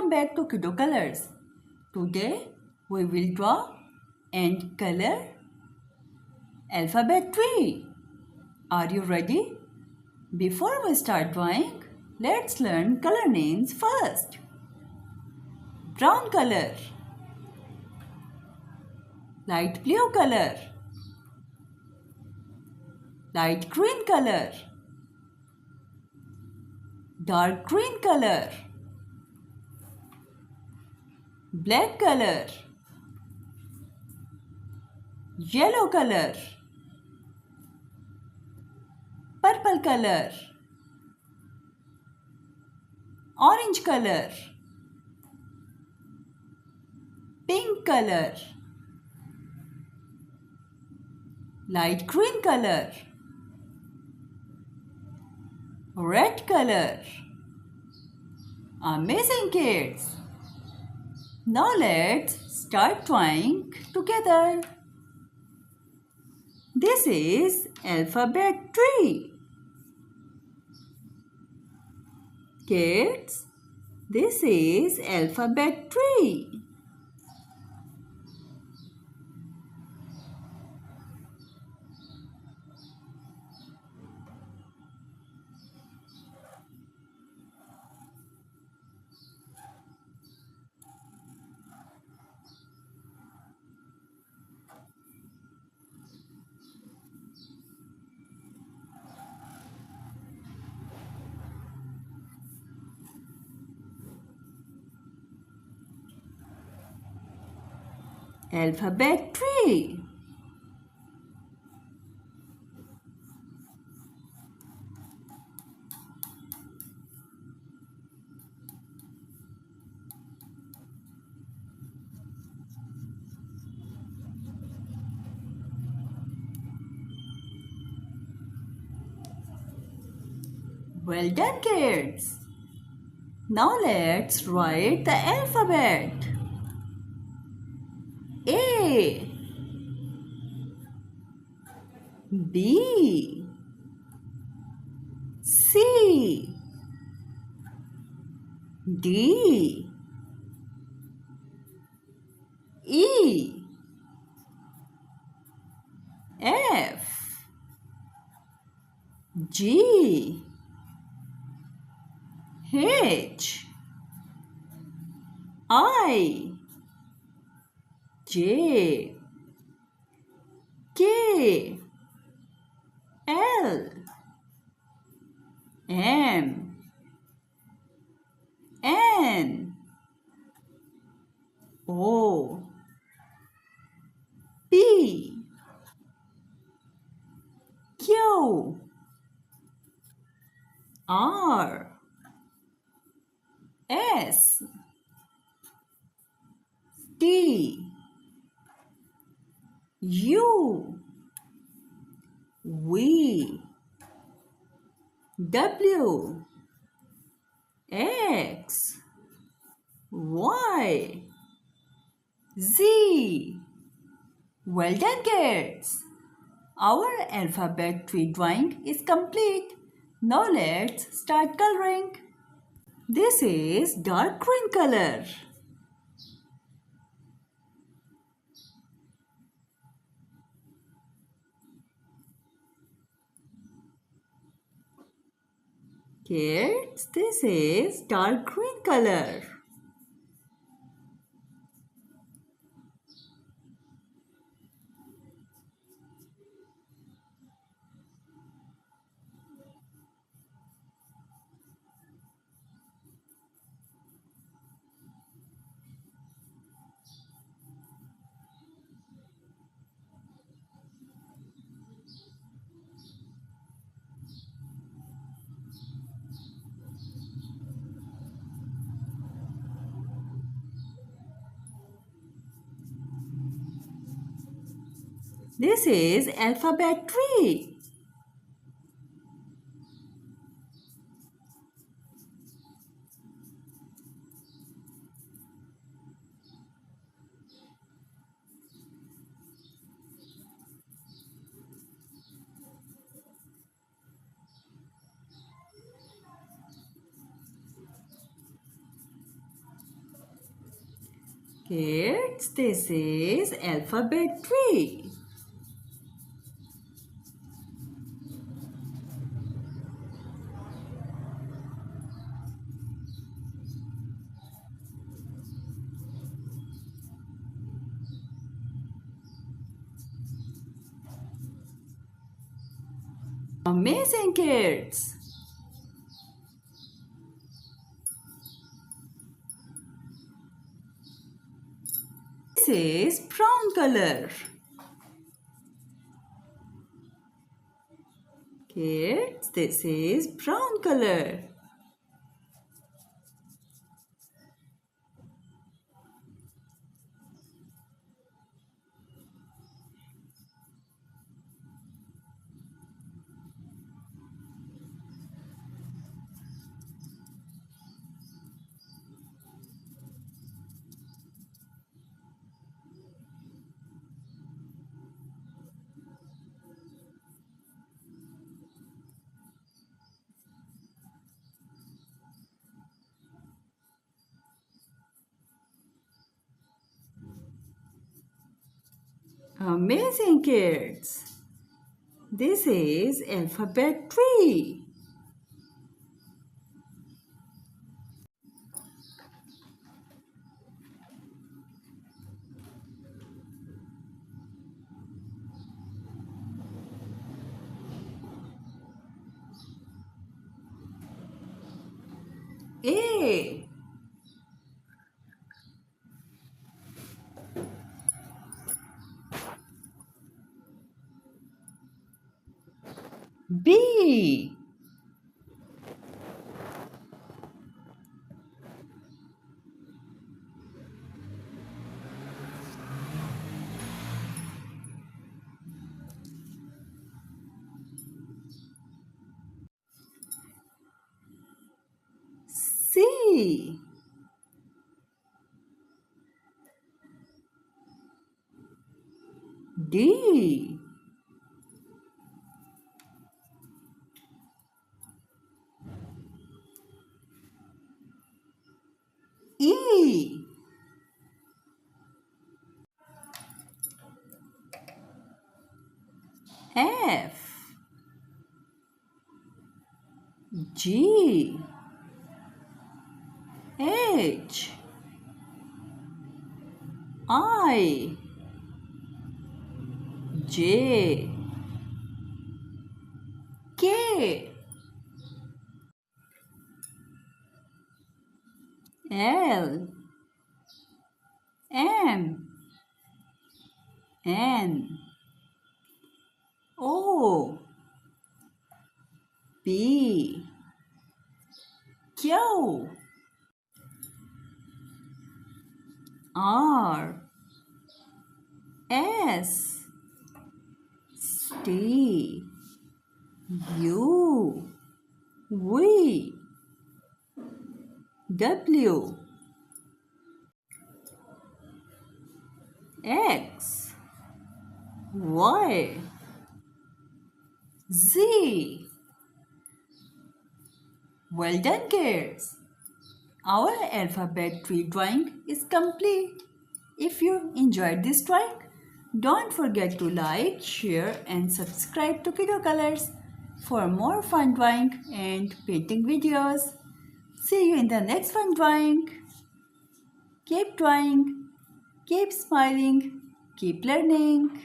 Welcome back to Kiddo Colors. Today we will draw and color alphabet tree. Are you ready? Before we start drawing, let's learn color names first. Brown color, light blue color, light green color, dark green color, black color, yellow color, purple color, orange color, pink color, light green color, red color. Amazing kids! Now let's start drawing together. This is alphabet tree. Kids, this is alphabet tree. Alphabet tree. Well done, kids. Now let's write the alphabet. A, B, C, D, E, F, G, H, I, J, K, L, M, N, O, P, Q, R, S, T, U, V, W, X, Y, Z. Well done, kids! Our alphabet tree drawing is complete. Now let's start coloring. This is dark green color. Kids, this is dark green color. This is alphabet tree. Kids, this is alphabet tree. Amazing, kids! This is brown color. Kids, this is brown color. Amazing, kids! This is alphabet tree. A. B. C. D. E. F. G. H. I. J. K. L. M. N. O. P. Q. R. S. T. U. V. W. X. Y. Z. Well done, kids! Our alphabet tree drawing is complete. If you enjoyed this drawing, don't forget to like, share and subscribe to Kiddo Colors for more fun drawing and painting videos. See you in the next fun drawing. Keep drawing, keep smiling, keep learning.